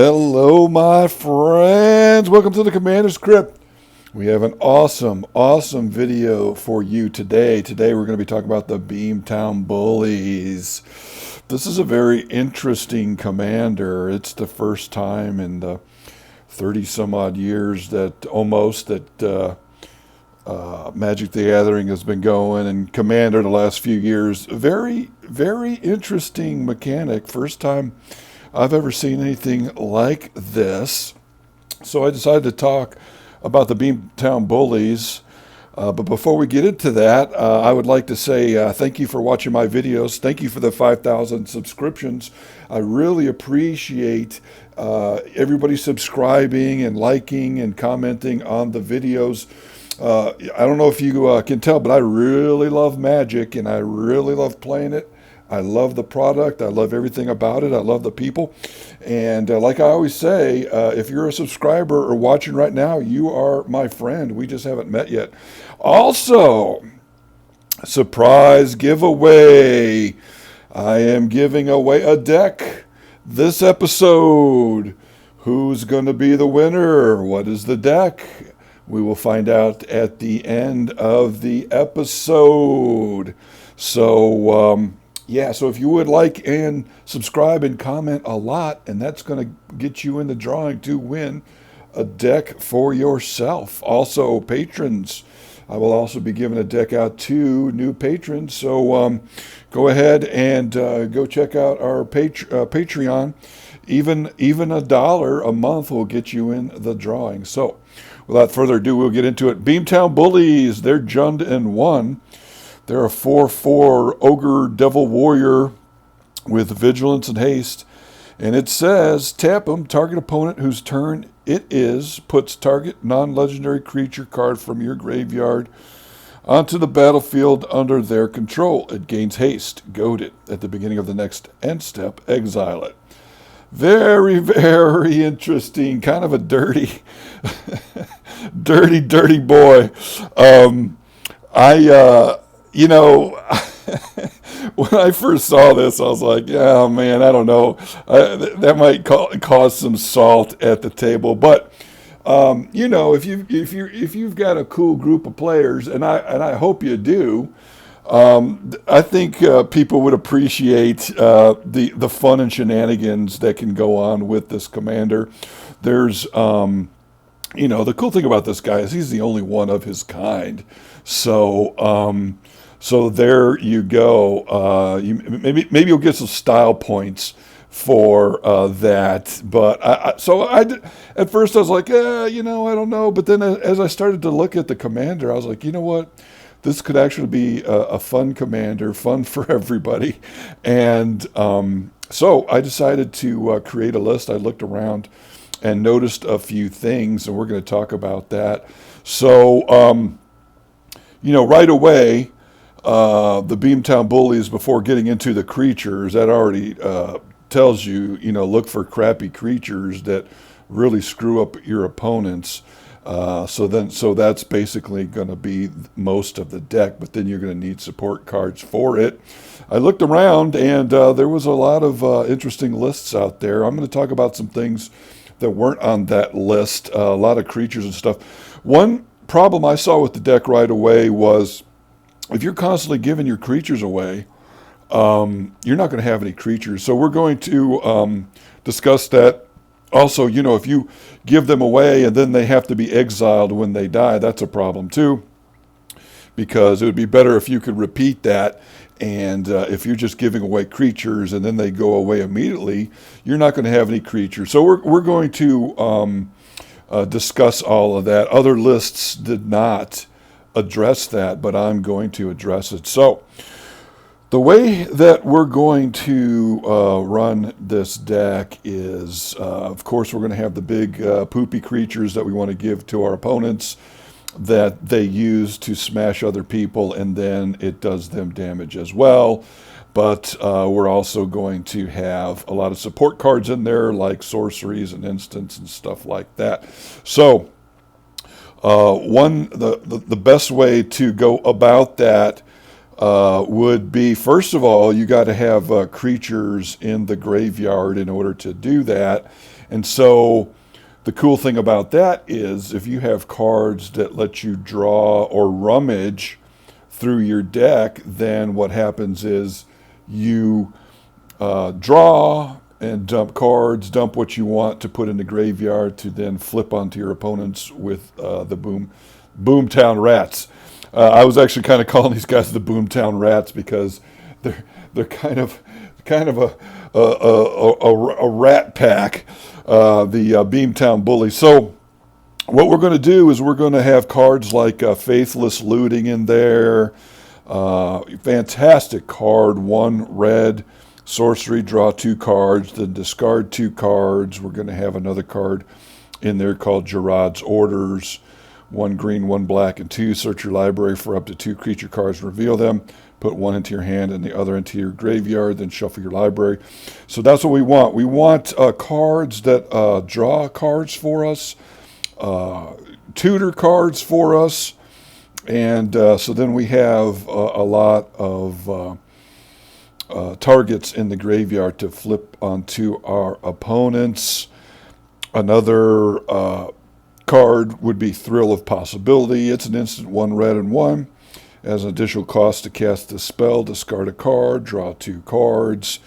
Hello, my friends. Welcome to the Commander's Crypt. We have an awesome video for you today. Today we're going to be talking about the Beamtown Bullies. This is a very interesting commander. It's the first time in the 30 some odd years that Magic the Gathering has been going, and Commander the last few years. Very interesting mechanic. First time I've ever seen anything like this. So I decided to talk about the Beamtown Bullies. But before we get into that, I would like to say thank you for watching my videos. Thank you for the 5,000 subscriptions. I really appreciate everybody subscribing and liking and commenting on the videos. I don't know if you can tell, but I really love Magic and I really love playing it. I love the product. I love everything about it. I love the people. And like I always say, if you're a subscriber or watching right now, you are my friend. We just haven't met yet. Also, surprise giveaway. I am giving away a deck this episode. Who's going to be the winner? What is the deck? We will find out at the end of the episode. So, yeah, so if you would like and subscribe and comment a lot, and that's going to get you in the drawing to win a deck for yourself. Also, patrons, I will also be giving a deck out to new patrons. So go ahead and go check out our Patreon. Even $1 a month will get you in the drawing. So without further ado, we'll get into it. Beamtown Bullies, they're Jund and 1. They're a 4/4 Ogre Devil Warrior with Vigilance and Haste. And it says, tap them, target opponent whose turn it is, puts target non-legendary creature card from your graveyard onto the battlefield under their control. It gains haste. Goad it. At the beginning of the next end step, exile it. Very interesting. Kind of a dirty, dirty boy. When I first saw this, I was like, yeah, man, I don't know. That might cause some salt at the table. But, if you've got a cool group of players, and I hope you do, I think people would appreciate the fun and shenanigans that can go on with this commander. There's, the cool thing about this guy is he's the only one of his kind. So there you go. Maybe you'll get some style points for that. But at first I was like, I don't know. But then as I started to look at the commander, I was like, you know what? This could actually be a fun commander, fun for everybody. And so I decided to create a list. I looked around and noticed a few things, and we're going to talk about that. So, right away, the Beamtown Bullies, before getting into the creatures, that already tells you, look for crappy creatures that really screw up your opponents. So that's basically going to be most of the deck, but then you're going to need support cards for it. I looked around, and there was a lot of interesting lists out there. I'm going to talk about some things that weren't on that list, a lot of creatures and stuff. One problem I saw with the deck right away was if you're constantly giving your creatures away, you're not going to have any creatures. So we're going to discuss that. Also, if you give them away and then they have to be exiled when they die, that's a problem too, because it would be better if you could repeat that. And if you're just giving away creatures and then they go away immediately, you're not going to have any creatures. So we're going to discuss all of that. Other lists did not address that, but I'm going to address it. So the way that we're going to run this deck is, of course, we're going to have the big poopy creatures that we want to give to our opponents that they use to smash other people, and then it does them damage as well. But we're also going to have a lot of support cards in there, like sorceries and instants and stuff like that. So the best way to go about that would be, first of all, you got to have creatures in the graveyard in order to do that. And so the cool thing about that is if you have cards that let you draw or rummage through your deck, then what happens is you draw and dump cards, dump what you want to put in the graveyard to then flip onto your opponents with the Boomtown Rats. I was actually kind of calling these guys the Boomtown Rats because they're kind of a rat pack, the Beamtown Bullies. So what we're going to do is we're going to have cards like Faithless Looting in there. Fantastic card, 1 red. Sorcery, draw 2 cards, then discard 2 cards. We're going to have another card in there called Gerard's Orders. 1 green, 1 black, and 2. Search your library for up to 2 creature cards, reveal them. Put 1 into your hand and the other into your graveyard, then shuffle your library. So that's what we want. We want cards that draw cards for us, tutor cards for us, and so then we have a lot of targets in the graveyard to flip onto our opponents. Another card would be Thrill of Possibility. It's an instant, 1 red and 1. As an additional cost to cast the spell, discard a card, draw 2 cards.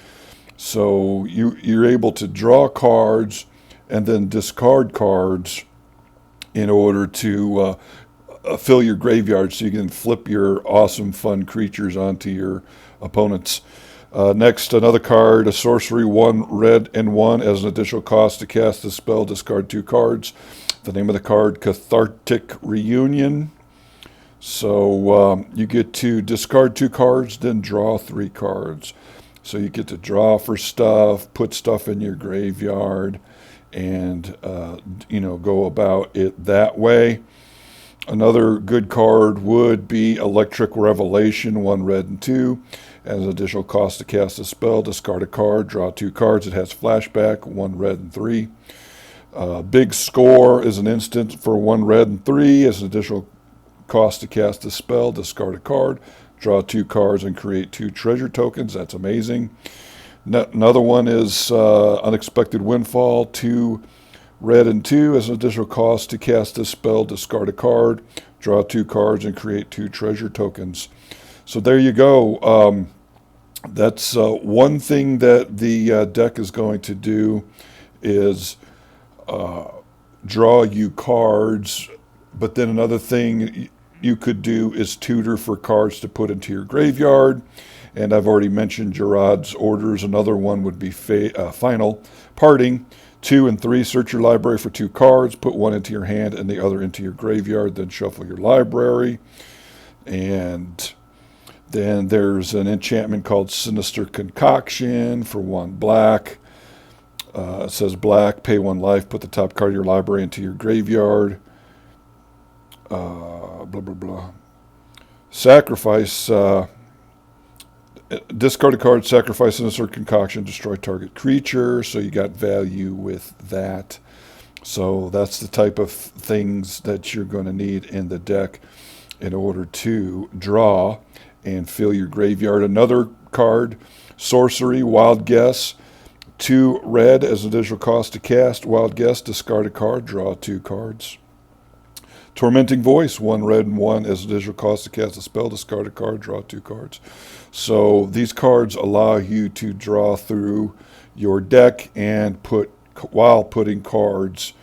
So you're able to draw cards and then discard cards in order to fill your graveyard so you can flip your awesome, fun creatures onto your opponents. Next, another card, a sorcery, 1 red and 1. As an additional cost to cast the spell, discard 2 cards. The name of the card, Cathartic Reunion. So you get to discard 2 cards, then draw 3 cards. So you get to draw for stuff, put stuff in your graveyard, and go about it that way. Another good card would be Electric Revelation, 1 red and 2. As an additional cost to cast a spell, discard a card, draw 2 cards. It has flashback, 1 red and 3. Big Score is an instant for 1 red and 3. As an additional cost to cast a spell, discard a card, draw 2 cards, and create 2 treasure tokens. That's amazing. Another one is Unexpected Windfall, 2 red and 2. As an additional cost to cast a spell, discard a card, draw 2 cards, and create 2 treasure tokens. So there you go. That's one thing that the deck is going to do is draw you cards, but then another thing you could do is tutor for cards to put into your graveyard. And I've already mentioned Gerard's Orders. Another one would be Final Parting. 2 and 3, search your library for 2 cards, put 1 into your hand and the other into your graveyard, then shuffle your library. And then there's an enchantment called Sinister Concoction for 1 black. It says black, pay 1 life, put the top card of your library into your graveyard. Blah, blah, blah. Sacrifice, discard a card, sacrifice Sinister Concoction, destroy target creature. So you got value with that. So that's the type of things that you're going to need in the deck in order to draw and fill your graveyard. Another card, Sorcery, Wild Guess, 2 red as additional cost to cast. Wild Guess, discard a card, draw 2 cards. Tormenting Voice, 1 red and 1 as additional cost to cast a spell, discard a card, draw 2 cards. So these cards allow you to draw through your deck and while putting cards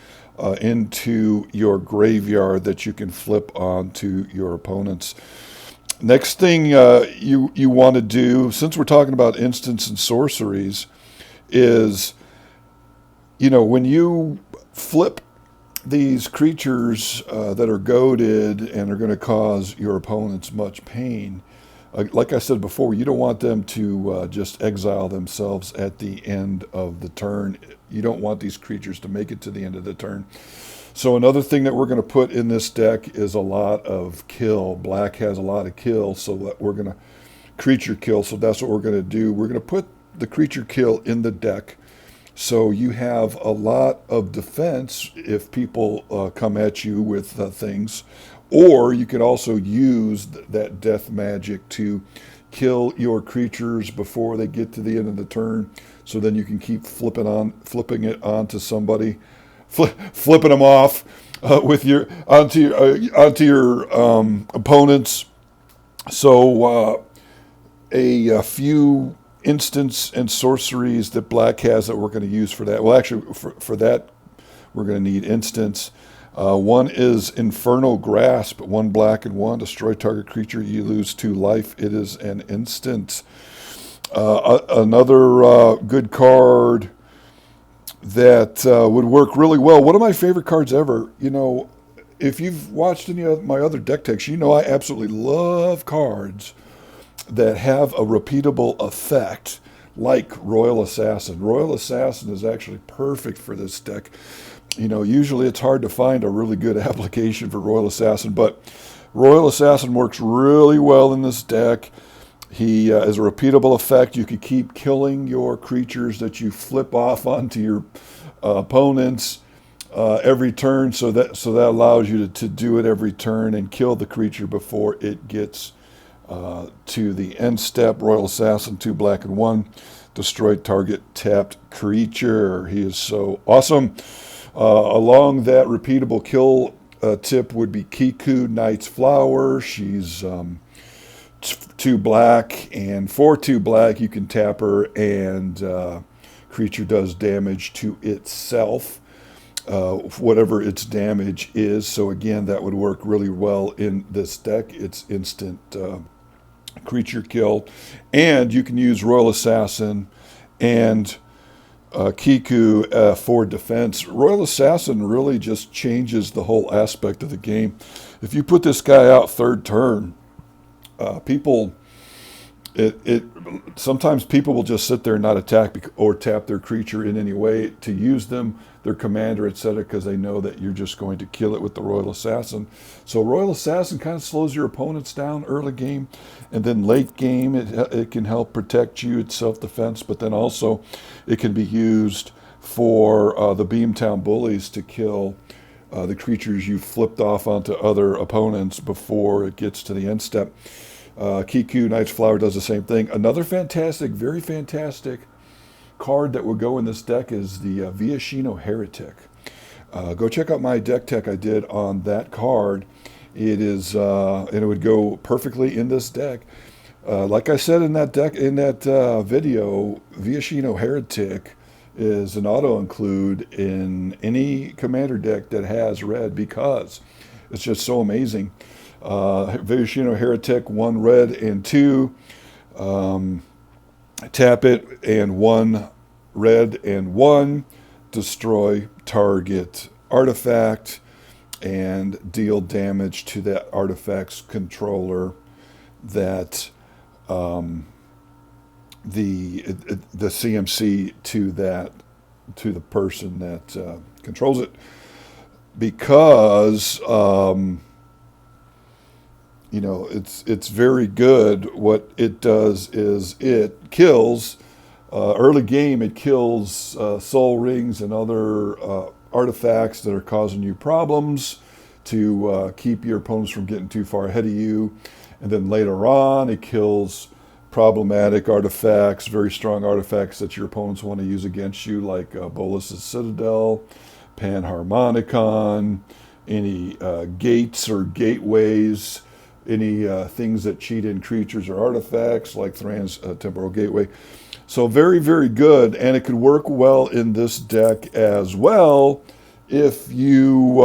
into your graveyard that you can flip onto your opponents. Next thing you want to do, since we're talking about instants and sorceries, is, when you flip these creatures that are goaded and are going to cause your opponents much pain, like I said before, you don't want them to just exile themselves at the end of the turn. You don't want these creatures to make it to the end of the turn. So another thing that we're going to put in this deck is a lot of kill. Black has a lot of kill, so that we're going to creature kill. So that's what we're going to do. We're going to put the creature kill in the deck, so you have a lot of defense if people come at you with things. Or you can also use that death magic to kill your creatures before they get to the end of the turn, so then you can keep flipping it onto somebody, flipping them off with onto your opponents. So a few instants and sorceries that black has that we're going to use for that. Well, actually, for that, we're going to need instants. One is Infernal Grasp, 1 black and 1, destroy target creature, you lose 2 life. It is an instant. Another good card that would work really well. One of my favorite cards ever. You know, if you've watched any of my other deck techs, you know I absolutely love cards that have a repeatable effect, like Royal Assassin. Royal Assassin is actually perfect for this deck. You know, usually it's hard to find a really good application for Royal Assassin, but Royal Assassin works really well in this deck. He is a repeatable effect. You can keep killing your creatures that you flip off onto your opponents every turn, so that allows you to do it every turn and kill the creature before it gets to the end step. Royal Assassin, 2 black and 1, destroy target tapped creature. He is so awesome. Along that repeatable kill tip would be Kiku, Knight's Flower. She's 2 black, and for 2 black you can tap her, and creature does damage to itself, whatever its damage is. So again, that would work really well in this deck. It's instant creature kill, and you can use Royal Assassin and Kiku for defense. Royal Assassin really just changes the whole aspect of the game. If you put this guy out 3rd turn, sometimes people will just sit there and not attack or tap their creature in any way to use them, their commander, etc., because they know that you're just going to kill it with the Royal Assassin. So Royal Assassin kind of slows your opponents down early game, and then late game it can help protect you. It's self-defense, but then also it can be used for the Beamtown Bullies to kill the creatures you flipped off onto other opponents before it gets to the end step. Kiku, Knight's Flower, does the same thing. Another fantastic, very fantastic card that would go in this deck is the Viashino Heretic. Go check out my deck tech I did on that card. It is, and it would go perfectly in this deck. Like I said in that video, Viashino Heretic is an auto-include in any commander deck that has red, because it's just so amazing. Viashino Heretic, 1 red and 2. Tap it, and 1 red and 1. Destroy target artifact and deal damage to that artifact's controller. That the CMC to the person that controls it, because you know, it's very good. What it does is it kills early game. It kills soul rings and other artifacts that are causing you problems, to keep your opponents from getting too far ahead of you. And then later on, it kills problematic artifacts, very strong artifacts that your opponents want to use against you, like Bolas's Citadel, Panharmonicon, any gates or gateways, any things that cheat in creatures or artifacts, like Thran's Temporal Gateway. So very, very good, and it could work well in this deck as well if you,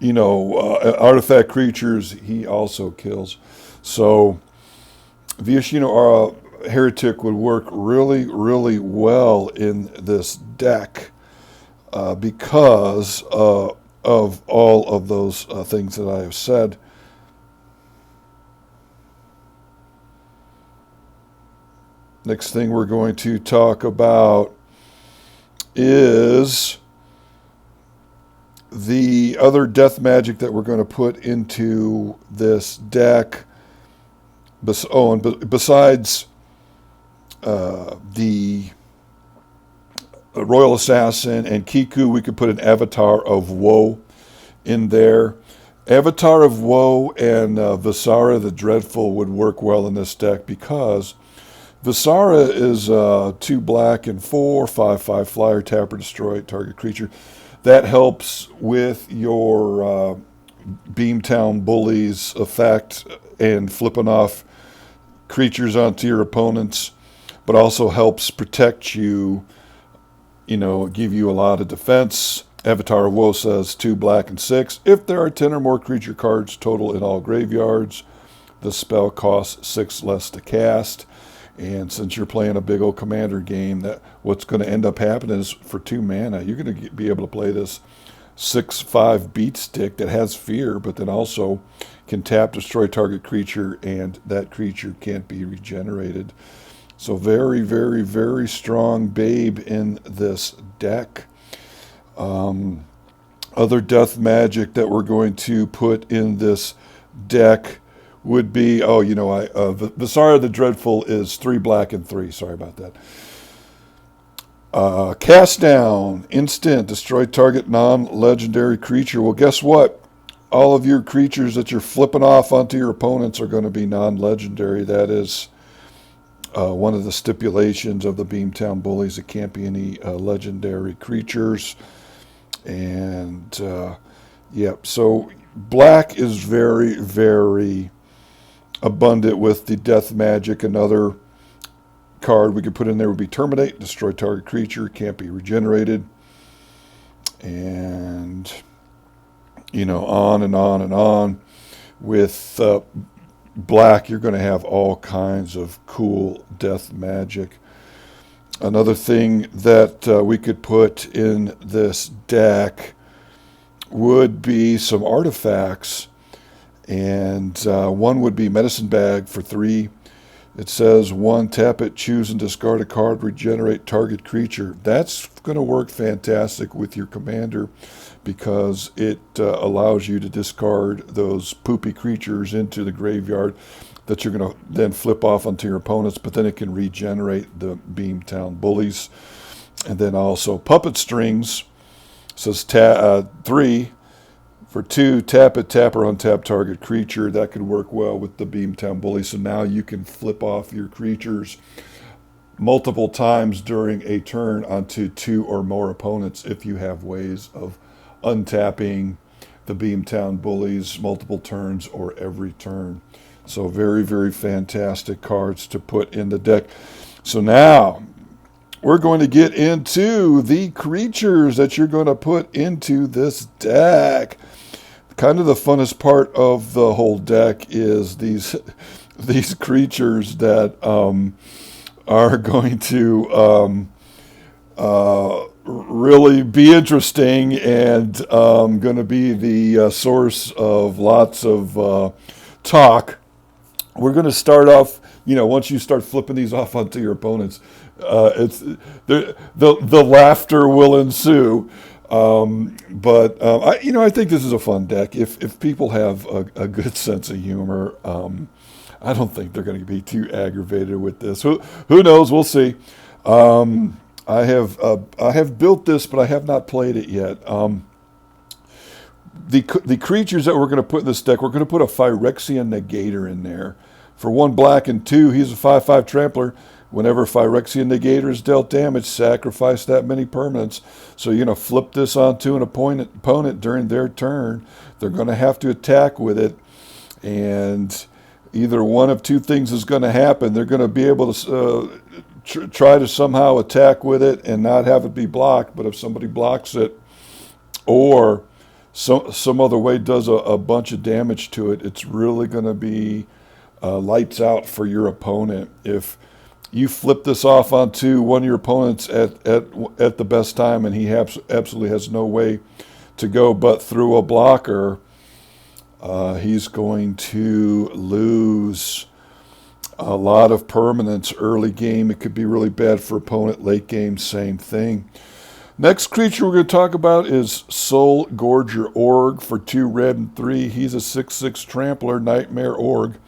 artifact creatures he also kills. So Viashino Heretic would work really, really well in this deck because of all of those things that I have said. Next thing we're going to talk about is the other death magic that we're going to put into this deck. Besides the Royal Assassin and Kiku, we could put an Avatar of Woe in there. Avatar of Woe and Visara the Dreadful would work well in this deck because Visara is 2 black and 4, 5/5 flyer, tap or destroy target creature. That helps with your Beamtown Bullies effect and flipping off creatures onto your opponents, but also helps protect you, give you a lot of defense. Avatar of Woe says 2 black and 6. If there are 10 or more creature cards total in all graveyards, the spell costs 6 less to cast. And since you're playing a big old commander game, that what's going to end up happening is for 2 mana, you're going to be able to play this 6/5 beat stick that has fear, but then also can tap, destroy target creature, and that creature can't be regenerated. So very, very, very strong babe in this deck. Other death magic that we're going to put in this deck would be, Visara the Dreadful is 3 black and 3. Sorry about that. Cast down, instant, destroy target non-legendary creature. Well, guess what? All of your creatures that you're flipping off onto your opponents are going to be non-legendary. That is one of the stipulations of the Beamtown Bullies. It can't be any legendary creatures. And, so black is very, very abundant with the death magic. Another card we could put in there would be Terminate, destroy target creature, can't be regenerated. And, on and on and on. With black, you're going to have all kinds of cool death magic. Another thing that we could put in this deck would be some artifacts. And one would be Medicine Bag for 3. It says 1, tap it, choose and discard a card, regenerate target creature. That's going to work fantastic with your commander because it allows you to discard those poopy creatures into the graveyard that you're going to then flip off onto your opponents, but then it can regenerate the Beamtown Bullies. And then also Puppet Strings says 3. For 2, tap it, tap or untap target creature. That could work well with the Beamtown Bullies. So now you can flip off your creatures multiple times during a turn onto 2 or more opponents if you have ways of untapping the Beamtown Bullies multiple turns or every turn. So very, very fantastic cards to put in the deck. So now we're going to get into the creatures that you're going to put into this deck. Kind of the funnest part of the whole deck is these creatures that are going to really be interesting and going to be the source of lots of talk. We're going to start off, once you start flipping these off onto your opponents, the laughter will ensue. I think this is a fun deck. If people have a good sense of humor, I don't think they're going to be too aggravated with this. Who knows? We'll see. I have built this, but I have not played it yet. The creatures that we're going to put in this deck, we're going to put a Phyrexian Negator in there. For 1 black and 2, he's a 5/5 trampler. Whenever Phyrexian Negator is dealt damage, sacrifice that many permanents. So you're going to flip this onto an opponent during their turn. They're going to have to attack with it. And either one of 2 things is going to happen. They're going to be able to try to somehow attack with it and not have it be blocked. But if somebody blocks it or some other way does a bunch of damage to it, it's really going to be lights out for your opponent. If you flip this off onto one of your opponents at the best time and he absolutely has no way to go but through a blocker, he's going to lose a lot of permanents early game. It could be really bad for opponent. Late game, same thing. Next creature we're going to talk about is Soul Gorger Org for 2 red and 3. He's a 6/6 trampler, Nightmare Org.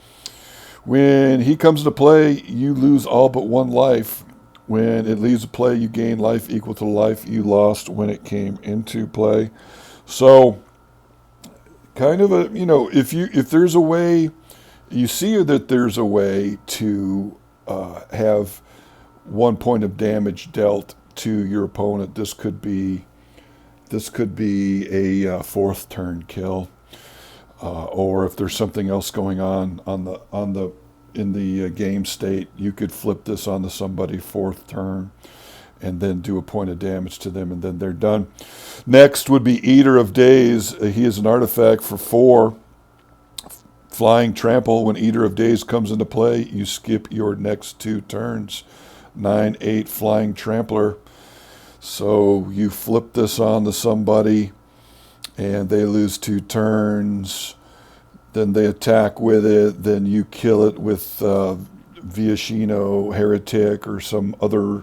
When he comes to play, you lose all but 1 life. When it leaves the play, you gain life equal to the life you lost when it came into play. So, kind of a, if there's a way, you see that there's a way to have 1 point of damage dealt to your opponent. This could be a fourth turn kill, or if there's something else going on in the game state, you could flip this onto somebody fourth turn and then do a point of damage to them, and then they're done. Next would be Eater of Days. He is an artifact for 4. Flying Trample. When Eater of Days comes into play, you skip your next 2 turns. 9/8 Flying Trampler. So you flip this on to somebody, and they lose 2 turns. Then they attack with it. Then you kill it with Viashino, Heretic, or some other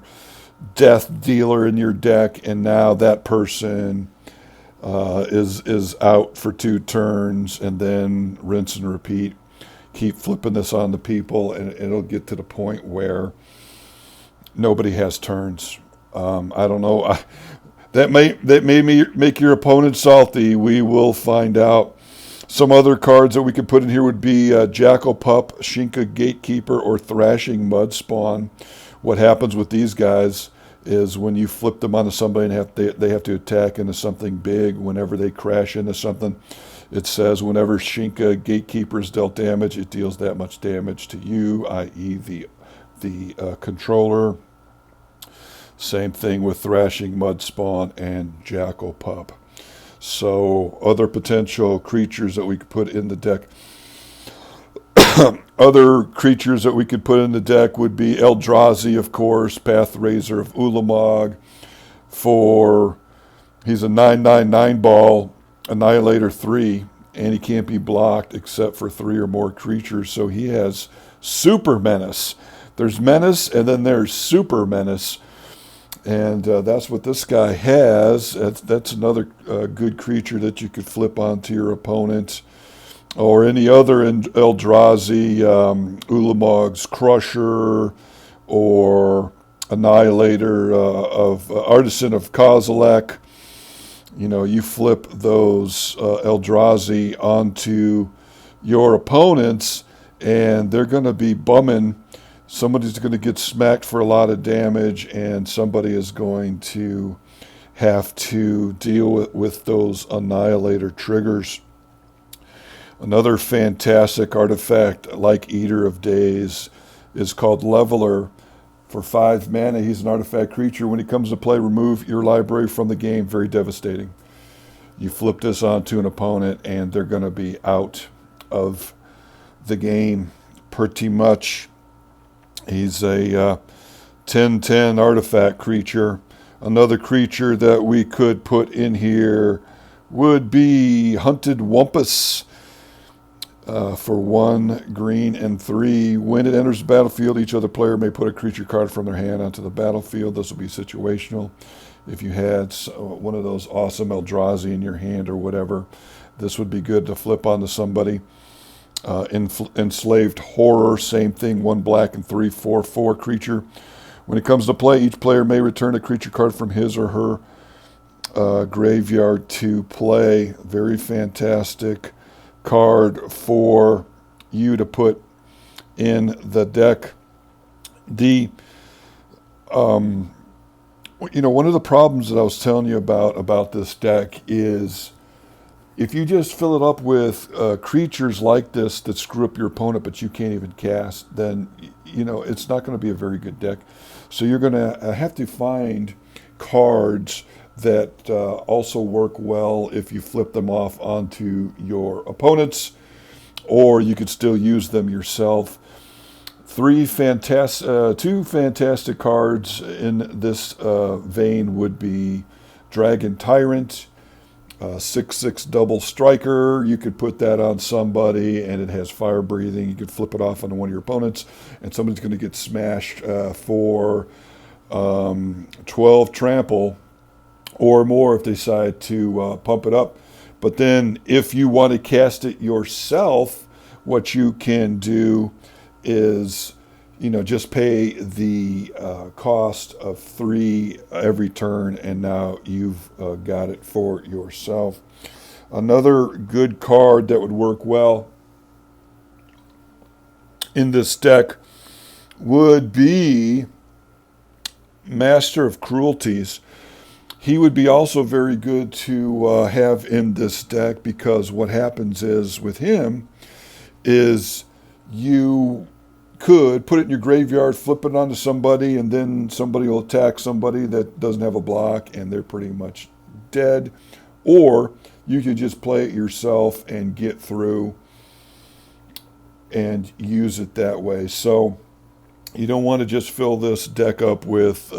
death dealer in your deck, and now that person is out for 2 turns, and then rinse and repeat. Keep flipping this on the people, and it'll get to the point where nobody has turns. I don't know. That may make your opponent salty. We will find out. Some other cards that we could put in here would be Jackal Pup, Shinka Gatekeeper, or Thrashing Mud Spawn. What happens with these guys is when you flip them onto somebody and they have to attack into something big, whenever they crash into something, it says whenever Shinka Gatekeeper is dealt damage, it deals that much damage to you, i.e. the controller. Same thing with Thrashing Mud Spawn and Jackal Pup. So other potential creatures that we could put in the deck. Other creatures that we could put in the deck would be Eldrazi, of course, Pathraiser of Ulamog. He's a 9/9 ball, Annihilator 3, and he can't be blocked except for 3 or more creatures. So he has Super Menace. There's Menace, and then there's Super Menace. And that's what this guy has. That's another good creature that you could flip onto your opponent. Or any other Eldrazi, Ulamog's Crusher, or Annihilator of Artisan of Kozilek. You flip those Eldrazi onto your opponents, and they're going to be bumming. Somebody's going to get smacked for a lot of damage, and somebody is going to have to deal with those Annihilator triggers. Another fantastic artifact like Eater of Days is called Leveler. For 5 mana, he's an artifact creature. When he comes to play, remove your library from the game. Very devastating. You flip this onto an opponent, and they're going to be out of the game pretty much. He's a 10/10 artifact creature. Another creature that we could put in here would be Hunted Wumpus. For 1 green and 3. When it enters the battlefield, each other player may put a creature card from their hand onto the battlefield. This will be situational. If you had one of those awesome Eldrazi in your hand or whatever, this would be good to flip onto somebody. Enslaved Horror, same thing. 1 black and 3, 4/4 creature. When it comes to play, each player may return a creature card from his or her graveyard to play. Very fantastic card for you to put in the deck. One of the problems that I was telling you about this deck is if you just fill it up with creatures like this that screw up your opponent but you can't even cast, then it's not going to be a very good deck. So you're going to have to find cards that also work well if you flip them off onto your opponents, or you could still use them yourself. 2 fantastic cards in this vein would be Dragon Tyrant, 6/6 double striker. You could put that on somebody, and it has fire breathing. You could flip it off onto one of your opponents, and somebody's going to get smashed for 12 trample or more if they decide to pump it up. But then if you want to cast it yourself, what you can do is, just pay the cost of 3 every turn, and now you've got it for yourself. Another good card that would work well in this deck would be Master of Cruelties. He would be also very good to have in this deck, because what happens is with him is you could put it in your graveyard, flip it onto somebody, and then somebody will attack somebody that doesn't have a block and they're pretty much dead. Or you could just play it yourself and get through and use it that way. So you don't want to just fill this deck up with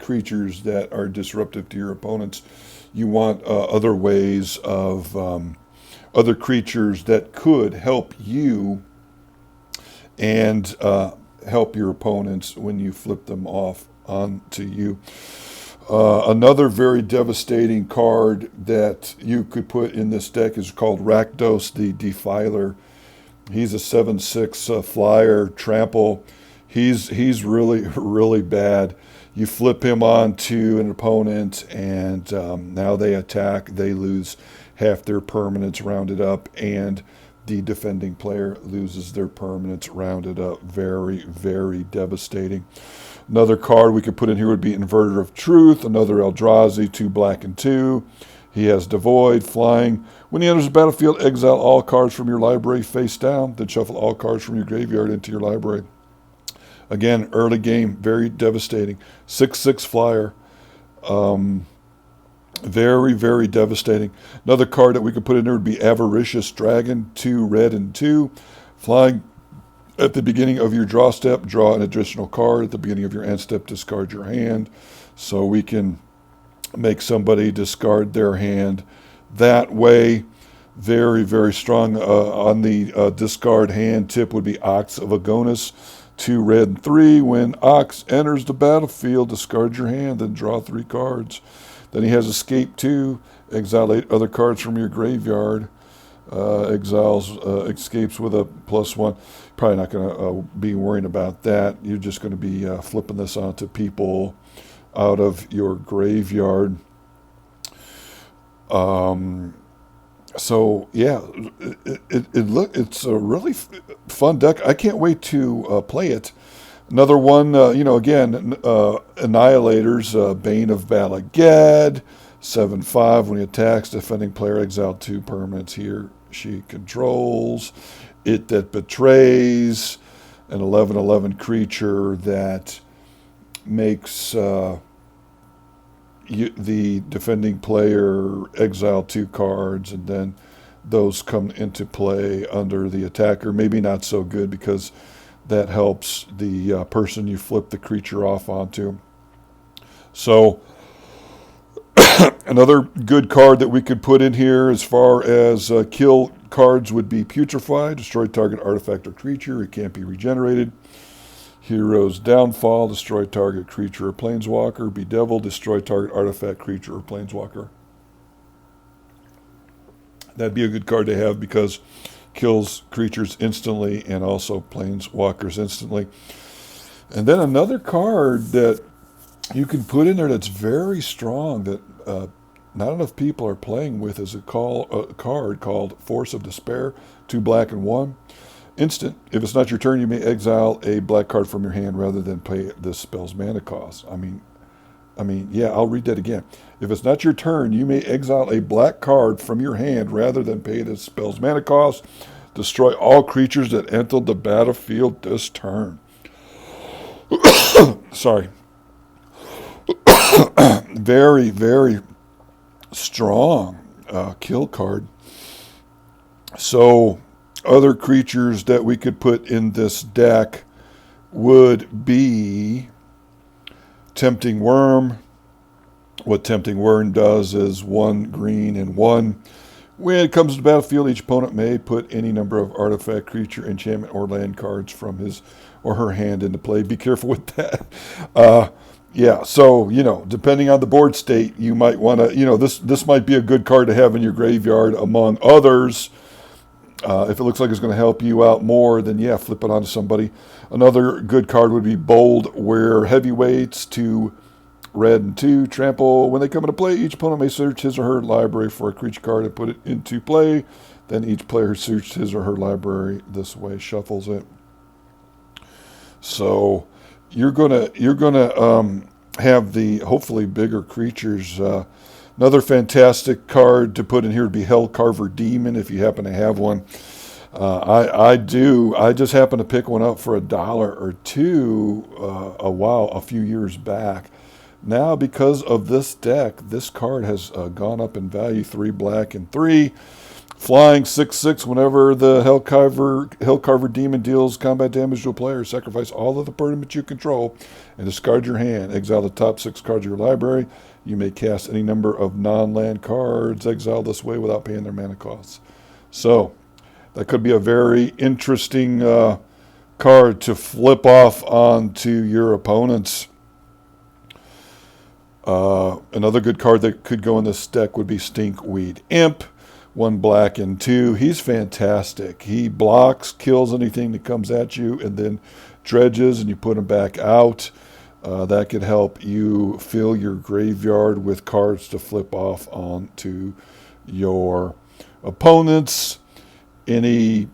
creatures that are disruptive to your opponents. You want other ways of other creatures that could help you and help your opponents when you flip them off onto you. Another very devastating card that you could put in this deck is called Rakdos the Defiler. He's a 7/6 flyer, trample. He's really, really bad. You flip him on to an opponent, and now they attack. They lose half their permanents rounded up, and the defending player loses their permanents rounded up. Very, very devastating. Another card we could put in here would be Inverter of Truth. Another Eldrazi, 2 black and 2. He has Devoid, flying. When he enters the battlefield, exile all cards from your library face down. Then shuffle all cards from your graveyard into your library. Again, early game, very devastating. 6/6 flyer. Very, very devastating. Another card that we could put in there would be Avaricious Dragon, 2 red and 2. Flying. At the beginning of your draw step, draw an additional card. At the beginning of your end step, discard your hand. So we can make somebody discard their hand that way. Very, very strong. On the discard hand tip would be Ox of Agonis, 2 red and 3. When Ox enters the battlefield, discard your hand, then draw 3 cards. Then he has Escape 2, exile 8 other cards from your graveyard. Escapes with a +1. Probably not going to be worrying about that. You're just going to be flipping this onto people out of your graveyard. So yeah, it's a really fun deck. I can't wait to play it. Another one, again, Annihilators, Bane of Balagad, 7/5. When he attacks, defending player exile 2 permanents here she controls. It that betrays, an 11/11 creature that makes the defending player exile 2 cards, and then those come into play under the attacker. Maybe not so good, because that helps the person you flip the creature off onto. So another good card that we could put in here as far as kill cards would be Putrefy, destroy target artifact or creature. It can't be regenerated. Hero's Downfall, destroy target creature or planeswalker. Bedevil, destroy target artifact, creature or planeswalker. That'd be a good card to have, because kills creatures instantly and also planeswalkers instantly. And then another card that you can put in there that's very strong, that not enough people are playing with, is a card called Force of Despair, 2 black and 1. Instant. If it's not your turn, you may exile a black card from your hand rather than pay this spell's mana cost. Yeah, I'll read that again. If it's not your turn, you may exile a black card from your hand rather than pay this spell's mana cost. Destroy all creatures that entered the battlefield this turn. Sorry. Very, very strong kill card. So other creatures that we could put in this deck would be Tempting Worm. What Tempting Worm does is 1 green and 1. When it comes to the battlefield, each opponent may put any number of artifact, creature, enchantment, or land cards from his or her hand into play. Be careful with that. So, depending on the board state, you might want to, this might be a good card to have in your graveyard among others. If it looks like it's going to help you out more, then yeah, flip it onto somebody. Another good card would be Bold, where heavyweights to red and 2, trample. When they come into play, each opponent may search his or her library for a creature card and put it into play. Then each player who searched his or her library this way shuffles it. So you're gonna have the hopefully bigger creatures. Another fantastic card to put in here would be Hellcarver Demon if you happen to have one. I do. I just happened to pick one up for $1 or $2 a few years back. Now, because of this deck, this card has gone up in value. 3 black and 3. Flying 6/6. Whenever the Hellcarver Demon deals combat damage to a player, sacrifice all of the permanents you control and discard your hand. Exile the top 6 cards of your library. You may cast any number of non-land cards exiled this way without paying their mana costs. So that could be a very interesting card to flip off onto your opponents. Another good card that could go in this deck would be Stinkweed Imp. 1 black and 2. He's fantastic. He blocks, kills anything that comes at you, and then dredges, and you put him back out. That could help you fill your graveyard with cards to flip off onto your opponents. Any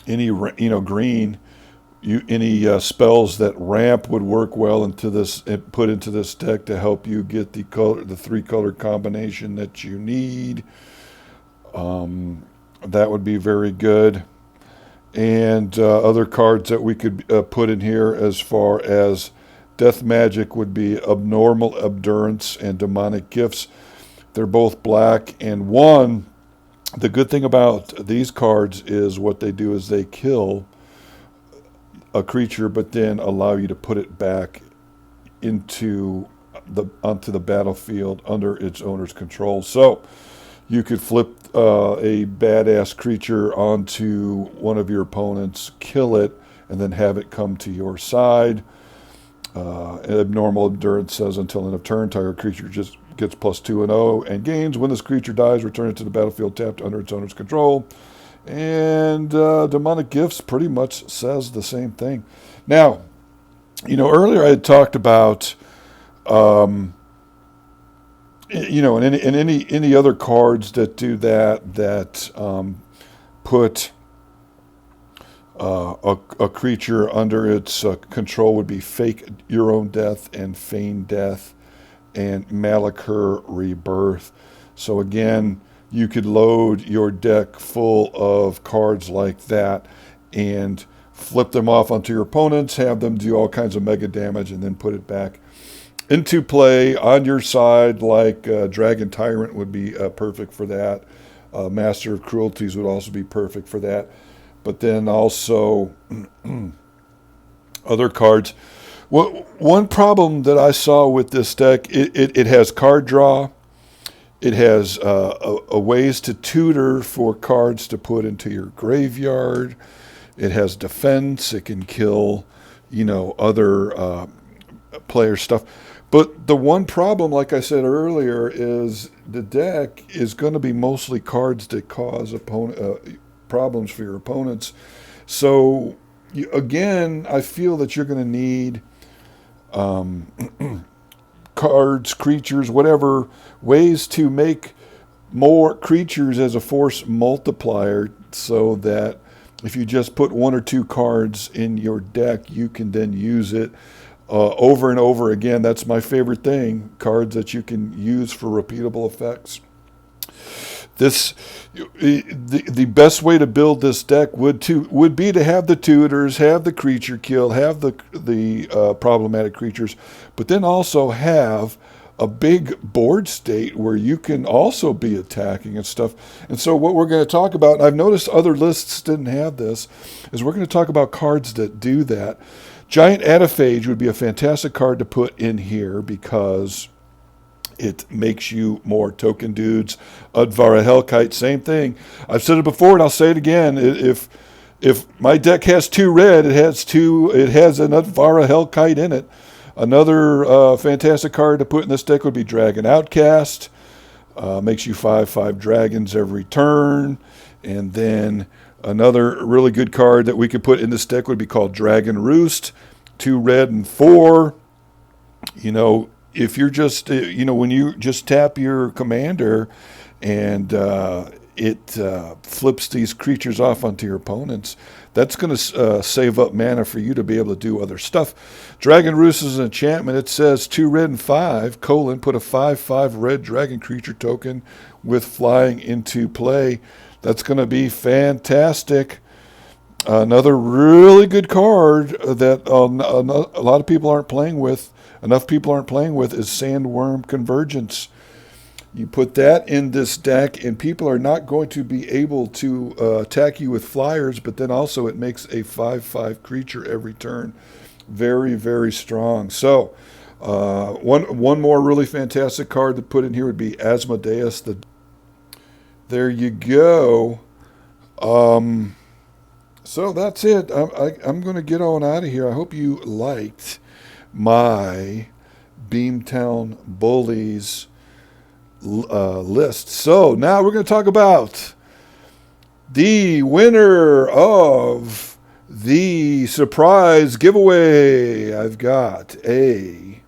green, any spells that ramp would work well into this, put into this deck to help you get the 3-color combination that you need. That would be very good. And other cards that we could put in here as far as Death Magic would be Abnormal Abdurance and Demonic Gifts. They're both black and 1. The good thing about these cards is what they do is they kill a creature, but then allow you to put it back onto the battlefield under its owner's control. So you could flip a badass creature onto one of your opponents, kill it, and then have it come to your side. Abnormal Endurance says until end of turn, target creature just gets +2 and 0 and gains. When this creature dies, return it to the battlefield tapped under its owner's control. And Demonic Gifts pretty much says the same thing. Now, earlier I had talked about, and any other cards that do that put a creature under its control would be Fake Your Own Death and Feign Death and Malachur Rebirth. So again, you could load your deck full of cards like that and flip them off onto your opponents, have them do all kinds of mega damage, and then put it back into play on your side, like Dragon Tyrant would be perfect for that. Master of Cruelties would also be perfect for that. But then also other cards. One problem that I saw with this deck, it has card draw. It has a ways to tutor for cards to put into your graveyard. It has defense. It can kill, other player stuff. But the one problem, like I said earlier, is the deck is going to be mostly cards that cause problems for your opponents. So, again, I feel that you're going to need cards, creatures, whatever, ways to make more creatures as a force multiplier so that if you just put 1 or 2 cards in your deck, you can then use it over and over again. That's my favorite thing, cards that you can use for repeatable effects. The best way to build this deck would be to have the tutors, have the creature kill, have the problematic creatures, but then also have a big board state where you can also be attacking and stuff. And so what we're going to talk about, and I've noticed other lists didn't have this, is we're going to talk about cards that do that. Giant Adaphage would be a fantastic card to put in here because it makes you more token dudes. Udvara Hellkite, same thing. I've said it before and I'll say it again. If my deck has 2 red, it has an Udvara Hellkite in it. Another fantastic card to put in this deck would be Dragon Outcast. Makes you 5/5 dragons every turn. And then another really good card that we could put in this deck would be called Dragon Roost. 2 red and 4. You know, if you're just, when you just tap your commander and it flips these creatures off onto your opponents, that's going to save up mana for you to be able to do other stuff. Dragon Roost is an enchantment. It says 2 red and 5, put a 5/5 red dragon creature token with flying into play. That's going to be fantastic. Another really good card that a lot of people aren't playing with, enough people aren't playing with, is Sandworm Convergence. You put that in this deck, and people are not going to be able to attack you with flyers, but then also it makes a 5/5 creature every turn. Very, very strong. So, one more really fantastic card to put in here would be Asmodeus. There you go. So that's it. I'm going to get on out of here. I hope you liked my Beamtown Bullies list. So now we're going to talk about the winner of the surprise giveaway. I've got a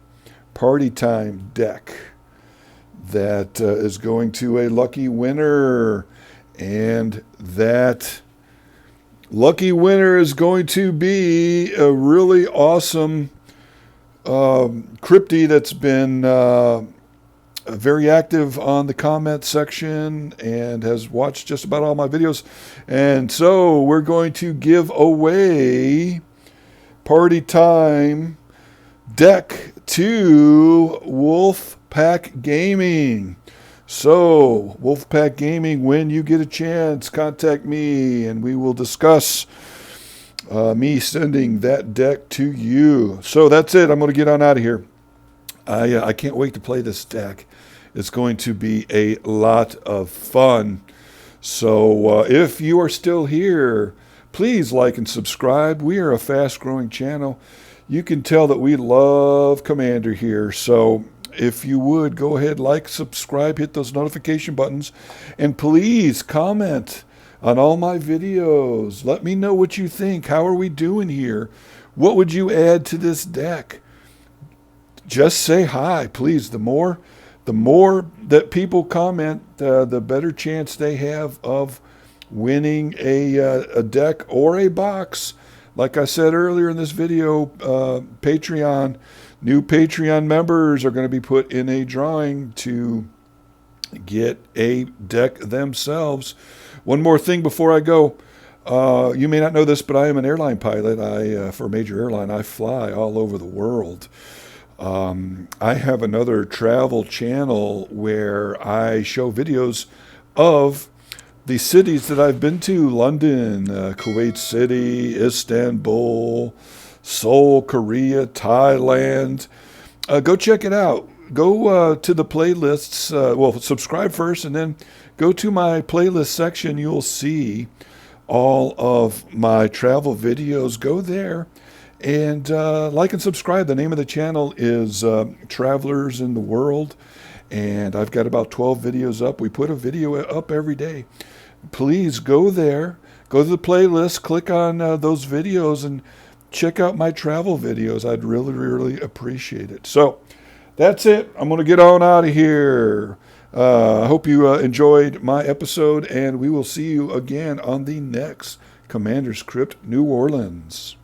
Party Time deck that is going to a lucky winner, and that lucky winner is going to be a really awesome crypty that's been very active on the comment section and has watched just about all my videos. And so we're going to give away Party Time deck to Wolfpack Gaming. So, Wolfpack Gaming, when you get a chance, contact me and we will discuss me sending that deck to you. So that's it. I'm going to get on out of here. I can't wait to play this deck. It's going to be a lot of fun. So if you are still here, please like and subscribe. We are a fast-growing channel. You can tell that we love Commander here. So if you would, go ahead, like, subscribe, hit those notification buttons, and please comment on all my videos. Let me know what you think. How are we doing here? What would you add to this deck? Just say hi, please. The more that people comment, the better chance they have of winning a deck or a box. Like I said earlier in this video, Patreon, new Patreon members are going to be put in a drawing to get a deck themselves. One more thing before I go. You may not know this, but I am an airline pilot. For a major airline, I fly all over the world. I have another travel channel where I show videos of the cities that I've been to: London, Kuwait City, Istanbul, Seoul, Korea, Thailand. Go check it out. Go to the playlists. Well, subscribe first and then go to my playlist section. You'll see all of my travel videos. Go there and like and subscribe. The name of the channel is Travelers in the World, and I've got about 12 videos up. We put a video up every day. Please go there, go to the playlist, click on those videos, and check out my travel videos. I'd really, really appreciate it. So that's it. I'm going to get on out of here. I hope you enjoyed my episode, and we will see you again on the next Commander's Crypt New Orleans.